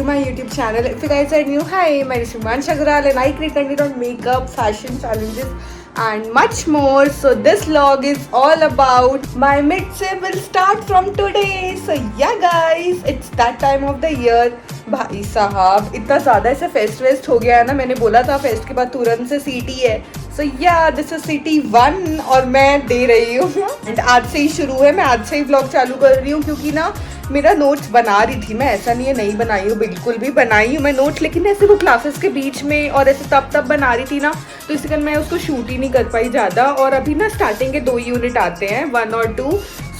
to my YouTube channel. If you guys are new, hi, my name is Himanshu Agrawal and I create content on makeup, fashion, challenges and much more. So this vlog is all about my mid-sim will start from today. So yeah guys, it's that time of the year. भाई साहब इतना ज़्यादा ऐसे fest हो गया है ना, मैंने बोला था फेस्ट के बाद तुरंत से सीटी है. सो या दिस इज सिटी 1 और मैं दे रही हूँ. एंड आज से ही शुरू है, मैं आज से ही व्लॉग चालू कर रही हूँ क्योंकि ना मेरा नोट्स बना रही थी मैं, ऐसा नहीं है नहीं बनाई हूँ, बिल्कुल भी बनाई हूँ मैं नोट्स, लेकिन ऐसे वो क्लासेस के बीच में और ऐसे तब बना रही थी ना, तो इसी कारण मैं उसको शूट ही नहीं कर पाई ज़्यादा. और अभी ना स्टार्टिंग के 2 यूनिट आते हैं, 1 और 2.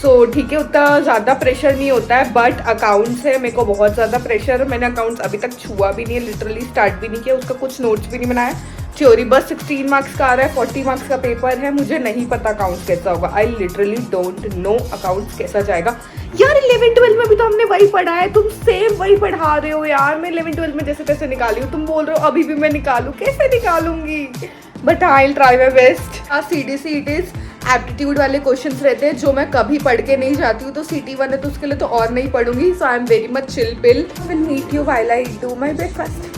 सो ठीक है, उतना ज़्यादा प्रेशर नहीं होता है. बट अकाउंट्स है, मेरे को बहुत ज़्यादा प्रेशर है. मैंने अकाउंट्स अभी तक छुआ भी नहीं है, लिटरली स्टार्ट भी नहीं किया, उसका कुछ नोट्स भी नहीं बनाया. थ्योरी बस 16 मार्क्स का आ रहा है, 40 मार्क्स का पेपर है. मुझे नहीं पता अकाउंट्स कैसा होगा. I literally don't know accounts कैसा जाएगा. यार 11-12 में भी तो हमने वही पढ़ा है, तुम सेम वही पढ़ा रहे हो यार. मैं 11-12 में जैसे तैसे निकाली हूँ, तुम बोल रहे हो अभी भी मैं निकालूँ, कैसे निकालूंगी. But I will try my best. CDC it is aptitude वाले क्वेश्चंस रहते हैं जो मैं कभी पढ़ के नहीं जाती हूँ. तो CT 1 है तो उसके लिए तो और नहीं पढ़ूंगी. So I am very much chill pill. Will meet you while I do my breakfast.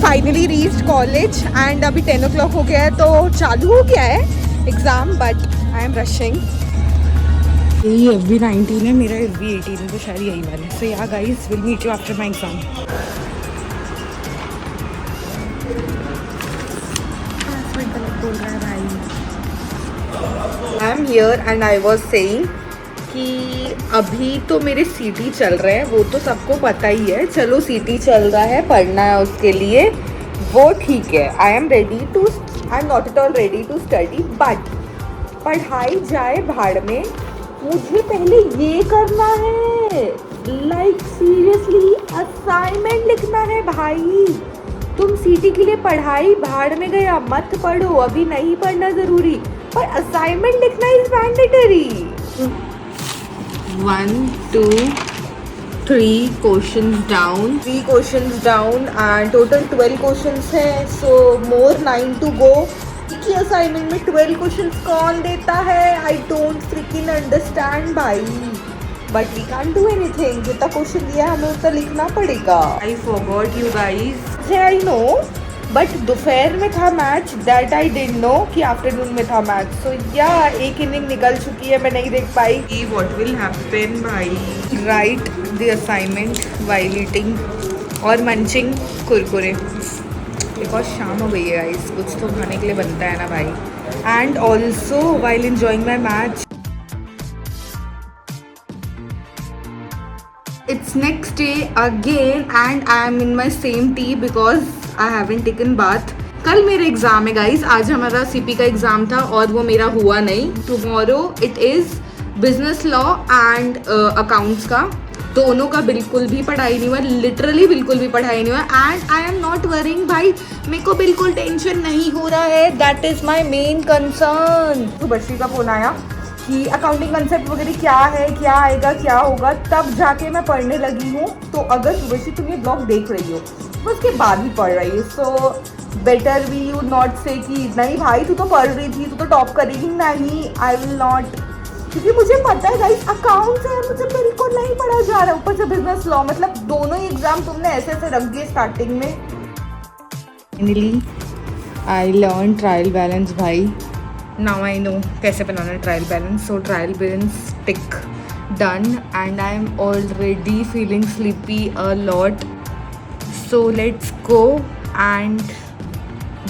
Finally reached college and अभी 10 o'clock हो गया है, तो चालू हो गया है exam. But I am rushing. यही FB19 है, मेरा FB18 है, तो शायद यही वाला है. So yeah guys will meet you after my exam. I am here and I was saying कि अभी तो मेरे CT चल रहे हैं, वो तो सबको पता ही है. चलो CT चल रहा है, पढ़ना है उसके लिए, वो ठीक है. I am not at all ready to study. But पढ़ाई जाए भाड़ में, मुझे पहले ये करना है. लाइक सीरियसली असाइनमेंट लिखना है भाई. तुम CT के लिए पढ़ाई भाड़ में गया, मत पढ़ो, अभी नहीं पढ़ना ज़रूरी, पर असाइनमेंट लिखना is mandatory. 1 2 3 questions down and total 12 questions हैं. So more 9 to go. कि असाइनमेंट में 12 क्वेश्चंस कौन देता है? आई डोंट फ्रिकिंग अंडरस्टैंड भाई. But we can't do anything. जितना क्वेश्चन दिया है हमें उतना लिखना पड़ेगा. I forgot you guys. I know, but दोपहर में था match, that I didn't know कि आफ्टरनून में था मैच. सो या एक इनिंग निकल चुकी है, मैं नहीं देख पाई. व्हाट विल हैपन भाई. Right the assignment while eating और मंचिंग कुरकुरे. बिकॉज शाम हो गई है गाइस, कुछ तो खाने के लिए बनता है ना भाई. And also while enjoying my match. It's next day again and I am in my same tea because I haven't taken bath. कल मेरा एग्ज़ाम है गाइस, आज हमारा CP का एग्ज़ाम था और वो मेरा हुआ नहीं. Tomorrow it is business law and accounts का. दोनों का बिल्कुल भी पढ़ाई नहीं हुआ, लिटरली बिल्कुल भी पढ़ाई नहीं हुआ. And I am not worrying भाई, मेरे को बिल्कुल टेंशन नहीं हो रहा है. That is my main concern. तो बशी का फ़ोन आया कि अकाउंटिंग कंसेप्ट वगैरह क्या है, क्या आएगा, क्या होगा, तब जाके मैं पढ़ने लगी हूँ. तो अगर सुबह तुम ये ब्लॉग देख रही हो तो उसके बाद ही पढ़ रही हो. So better we you not say कि नहीं भाई तू तो पढ़ रही थी, तू तो टॉप करेगी. नहीं, आई विल नॉट, क्योंकि मुझे पता है गाइस अकाउंट्स है, मुझे बिल्कुल नहीं पढ़ा जा रहा. ऊपर से बिजनेस लॉ, मतलब दोनों ही एग्जाम तुमने ऐसे ऐसे रख दिए स्टार्टिंग में. Finally I learn trial balance भाई. नाउ आई नो कैसे बनाना है trial balance. So trial balance tick done and I am already feeling sleepy a lot. So let's go and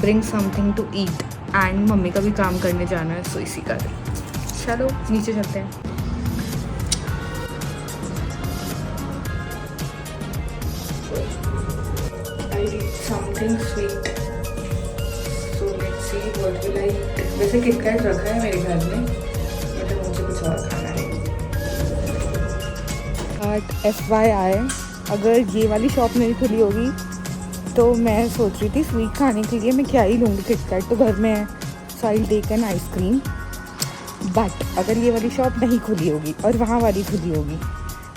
bring something to eat. And mummy का भी काम करने जाना है, सो इसी का. चलो नीचे चलते हैं. I need something sweet. वैसे किटकैट रखा है मेरे घर में, मतलब मुझे कुछ और खाना है. बट FYI, अगर ये वाली शॉप नहीं खुली होगी तो मैं सोच रही थी स्वीट खाने के लिए मैं क्या ही लूँगी. किटकैट तो घर में है, so I will take an ice cream. But अगर ये वाली शॉप नहीं खुली होगी और वहाँ वाली खुली होगी,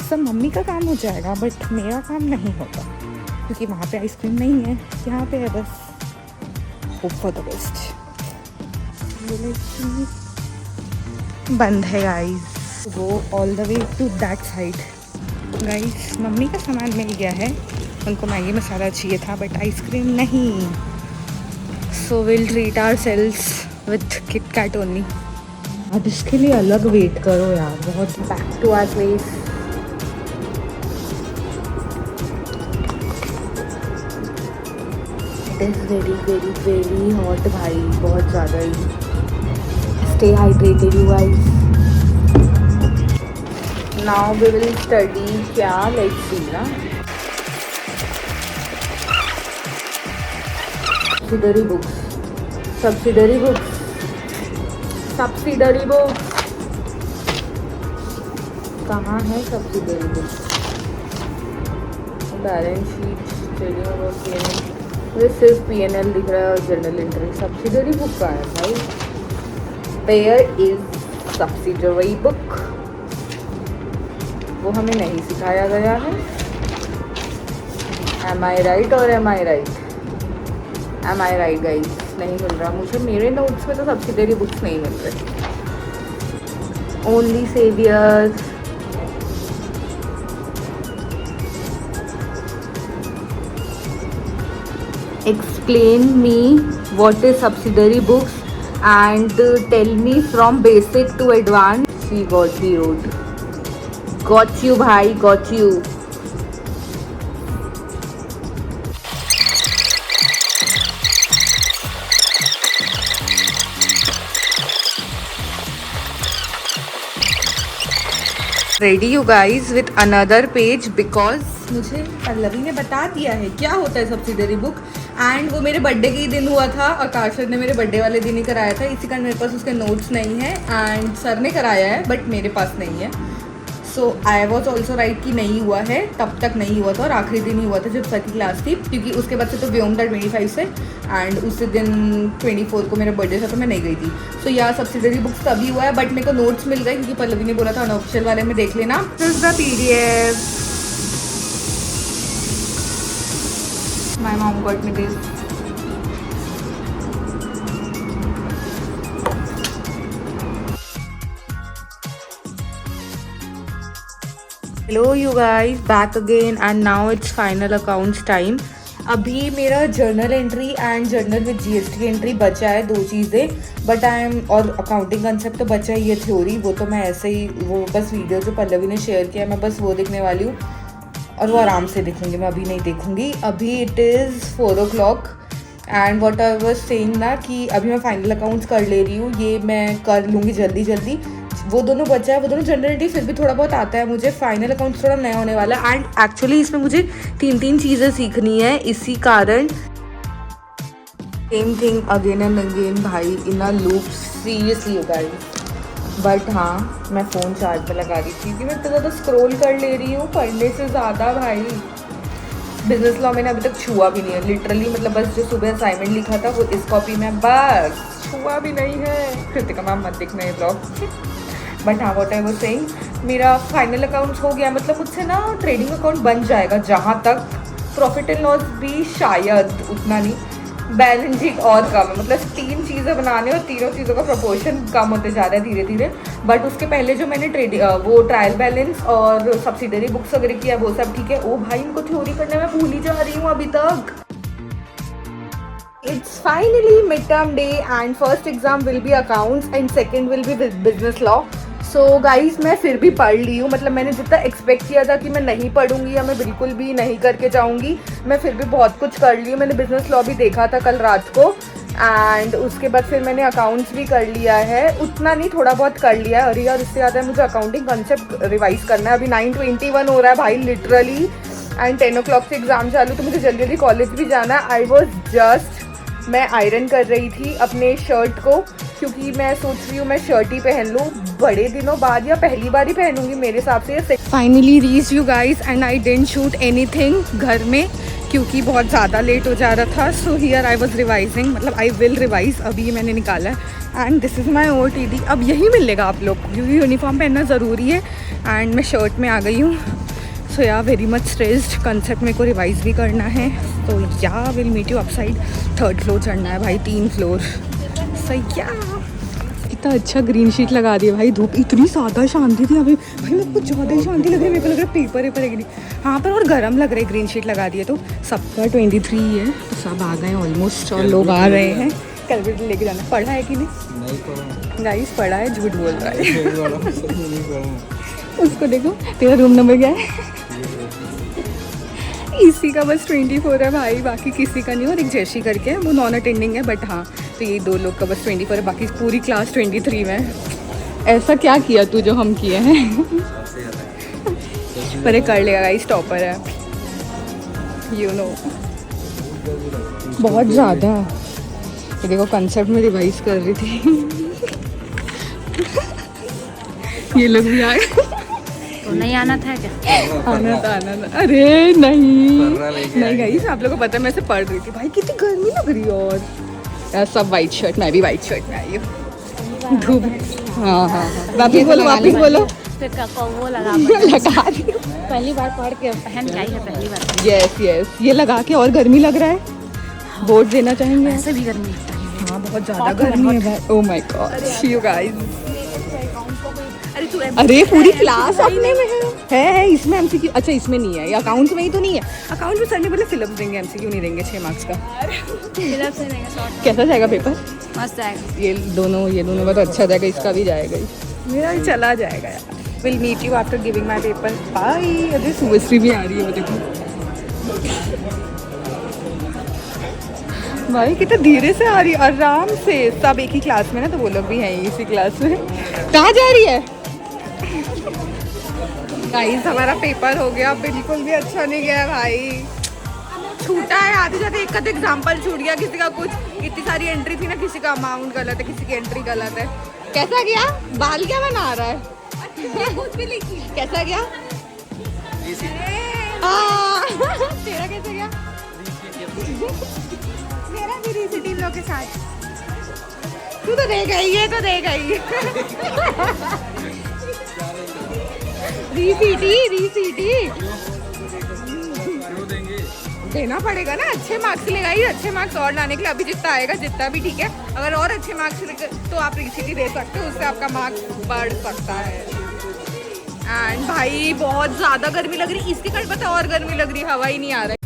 सब मम्मी का काम हो जाएगा बट मेरा काम नहीं होगा, क्योंकि वहाँ पे आइसक्रीम नहीं है, यहाँ पे है बस. Hope for the best. बंद है guys. Go all the way to that side. Guys mummy का सामान मिल गया है, उनको मैगी मसाला चाहिए था बट आइसक्रीम नहीं। So will treat our selves with Kit Kat only. अब इसके लिए अलग वेट करो यार, बहुत। Back to our place. It is very very very hot भाई, बहुत ज़्यादा ही। Stay hydrated you guys. Now we will study क्या, लेट्स सी ना। Subsidiary books, subsidiary books, subsidiary books. कहाँ है subsidiary books? Balance sheet, trading about PNL. मुझे सिर्फ पीएनएल दिख रहा है और जर्नल एंट्री। सब्सिडरी बुक कहाँ है भाई? Where is subsidiary book? वो हमें नहीं सिखाया गया है। एम आई राइट और am I right? Am I right guys? नहीं मिल रहा मुझे, मेरे नोट्स में तो सब्सिडरी बुक्स नहीं मिल रहे। Only saviours. Explain me what is subsidiary books and tell me from basic to advanced. See what he wrote. Got you bhai, got you. Ready you guys with another page because मुझे पल्लवी ने बता दिया है क्या होता है subsidiary book. And वो मेरे बर्थडे के ही दिन हुआ था, आकाश सर ने मेरे बर्थडे वाले दिन ही कराया था, इसी कारण मेरे पास उसके नोट्स नहीं है। एंड सर ने कराया है बट मेरे पास नहीं है। So I was also right कि नहीं हुआ है, तब तक नहीं हुआ था और आखिरी दिन ही हुआ था जब सर की क्लास थी, क्योंकि उसके बाद से तो व्योम था 25 से एंड उसी दिन 24 को मेरा बर्थडे था तो मैं नहीं गई थी। सो यहाँ सब्सिडरी बुक्स तभी हुआ है बट मेरे को नोट्स मिल गए क्योंकि पल्लवी ने बोला था अनऑफिशियल वाले में देख लेना। This is the PDF. My mom got me this. Hello you guys, back again and now it's final accounts time. अभी मेरा journal entry and journal with GST entry बचा है, दो चीज़ें बट आई एम, और अकाउंटिंग कंसेप्ट तो बचा है, ये थ्योरी वो तो मैं ऐसे ही, वो बस वीडियो जो पल्लवी ने शेयर किया मैं बस वो देखने वाली हूँ और वो आराम से देखूँगी, मैं अभी नहीं देखूँगी। अभी it is 4 o'clock and what I was saying ना कि अभी मैं फाइनल अकाउंट्स कर ले रही हूँ, ये मैं कर लूँगी जल्दी जल्दी। वो दोनों बचा है, वो दोनों जनरलिटी फिर भी थोड़ा बहुत आता है मुझे। फाइनल अकाउंट्स थोड़ा नया होने वाला है एंड एक्चुअली इसमें मुझे 3 चीज़ें सीखनी है, इसी कारण same thing again and again भाई, इन अ लूप सीरियसली हो गाइस। बट हाँ मैं फ़ोन चार्ज पे लगा रही थी क्योंकि मैं इतना ज़्यादा स्क्रॉल कर ले रही हूँ पढ़ने से ज़्यादा भाई। बिजनेस लॉ मैंने अभी तक छुआ भी नहीं है लिटरली, मतलब बस जो सुबह असाइनमेंट लिखा था वो इस कॉपी में बस छुआ भी नहीं है। कृतिका मैम मत देखना ये ब्लॉग। बट हाँ वॉट आई वाज सेइंग, मेरा फाइनल अकाउंट्स हो गया, मतलब मुझसे ना ट्रेडिंग अकाउंट बन जाएगा जहाँ तक। प्रॉफिट एंड लॉस भी शायद उतना नहीं, बैलेंस शीट और कम है, मतलब 3 चीज़ें बनाने और तीनों चीज़ों का प्रपोर्शन कम होते जा रहा है धीरे धीरे। बट उसके पहले जो मैंने वो ट्रायल बैलेंस और सब्सिडरी बुक्स वगैरह किया वो सब ठीक है। ओ भाई इनको थ्योरी करने में भूल ही जा रही हूँ अभी तक। It's finally midterm day and first exam will be accounts and second will be business law. So guys मैं फिर भी पढ़ ली हूँ, मतलब मैंने जितना एक्सपेक्ट किया था कि मैं नहीं पढ़ूंगी या मैं बिल्कुल भी नहीं करके जाऊँगी, मैं फिर भी बहुत कुछ कर ली हूँ। मैंने बिजनेस लॉ भी देखा था कल रात को एंड उसके बाद फिर मैंने अकाउंट्स भी कर लिया है, उतना नहीं थोड़ा बहुत कर लिया है। और यार इससे ज़्यादा मुझे अकाउंटिंग कंसेप्ट रिवाइज करना है। अभी 9:21 हो रहा है भाई लिटरली एंड 10 o'clock से एग्ज़ाम चालू, तो मुझे जल्दी जल्दी कॉलेज भी जाना है। आई वॉज जस्ट, मैं आयरन कर रही थी अपने शर्ट को क्योंकि मैं सोच रही हूँ मैं शर्ट ही पहन लूँ, बड़े दिनों बाद या पहली बार ही पहनूंगी मेरे हिसाब से। Finally reach you guys and I didn't shoot anything घर में क्योंकि बहुत ज़्यादा लेट हो जा रहा था। So here I was revising, मतलब आई विल रिवाइज, अभी मैंने निकाला है and this is my OOTD। अब यही मिलेगा आप लोग को क्योंकि यूनिफॉर्म पहनना ज़रूरी है एंड मैं शर्ट में आ गई हूँ। सो या वेरी मच स्ट्रेस्ड, कंसेप्ट मेरे को रिवाइज भी करना है। तो या will meet you upside, 3rd floor चढ़ना है भाई, 3 फ्लोर। सो या कितना अच्छा ग्रीन शीट लगा दिया भाई। धूप इतनी ज़्यादा शांति थी अभी भाई, मेरे को कुछ ज़्यादा ही शांति लग रही है। मेरे को लग रहा है पेपर वेपर है कि नहीं। हाँ पर और गर्म लग रहा है, ग्रीन शीट लगा दिया तो सबका 23 है तो सब आ गए ऑलमोस्ट और लोग आ रहे हैं। कैलकुलेटर लेके जाना। पढ़ा है कि नहीं गाइस? पढ़ा है, झूठ बोल रहा है। उसको देखो, तेरा रूम नंबर क्या है? इसी का बस 24 है भाई, बाकी किसी का नहीं। और एक जैशी करके है, वो नॉन अटेंडिंग है बट हाँ, तो ये 2 लोग का बस 24 है, बाकी पूरी क्लास 23 में है। ऐसा क्या किया तू जो हम किए हैं? पर ये कर लेगा गाइस, टॉपर है यू नो। बहुत ज़्यादा। ये देखो कंसेप्ट में रिवाइज कर रही थी। ये लोग भी आ गए। तो नहीं आना था क्या? आना था। अरे नहीं गाइस, आप लोगों को पता है मैं से पढ़ रही थी भाई, कितनी गर्मी लग रही है। और यार सब वाइट शर्ट, मैं भी वाइट शर्ट में आई हूँ। धूप। हाँ वापिस बोलो। वो लगा दी। पहली बार पढ़ के पहन के आई है, पहली बार। यस ये लगा के और गर्मी लग रहा है। वोट देना चाहेंगे? ऐसे भी गर्मी लगता है। हाँ बहुत ज़्यादा गर्मी है भाई। Oh my God you guys. अरे पूरी क्लास अपने में है इसमें एमसीक्यू। अच्छा इसमें नहीं है, ये अकाउंट्स में ही तो नहीं है। अकाउंट में सर ने बोले फिलअप देंगे, एमसीक्यू नहीं देंगे 6 मार्क्स का। कैसा जाएगा पेपर? मस्त जाएगा। ये दोनों बहुत अच्छा जाएगा, इसका भी जाएगा ही। मेरा भी चला जाएगा यार। Will meet you after giving my paper, bye. अरे सुबश्री भी आ रही है वो देखो भाई, कितना धीरे से आ रही है, आराम से। सब एक ही क्लास में ना, तो वो लोग भी हैं इसी क्लास में। कहाँ जा रही है? गाइस हमारा पेपर हो गया, बिल्कुल भी अच्छा नहीं गया भाई। छूटा है आधे जाते, एक एग्जाम्पल छूट गया, किसी का कुछ। इतनी सारी एंट्री थी ना, किसी का अमाउंट गलत है, किसी की एंट्री गलत है। कैसा गया? बाल क्या बना रहा है? कुछ भी लिखी। कैसा गया? तेरा कैसा गया? मेरा भी रीसिटी लोग के साथ। तू तो दे गई, ये तो दे गई। रीसीटी देना पड़ेगा ना, अच्छे मार्क्स लेगा ही। अच्छे मार्क्स और लाने के लिए अभी जितना आएगा, जितना भी ठीक है। अगर और अच्छे मार्क्स तो आप रीसीटी दे सकते हो, उससे आपका मार्क्स बढ़ सकता है। एंड भाई बहुत ज़्यादा गर्मी लग रही, इसके कारण पता और गर्मी लग रही, हवा ही नहीं आ रहा है।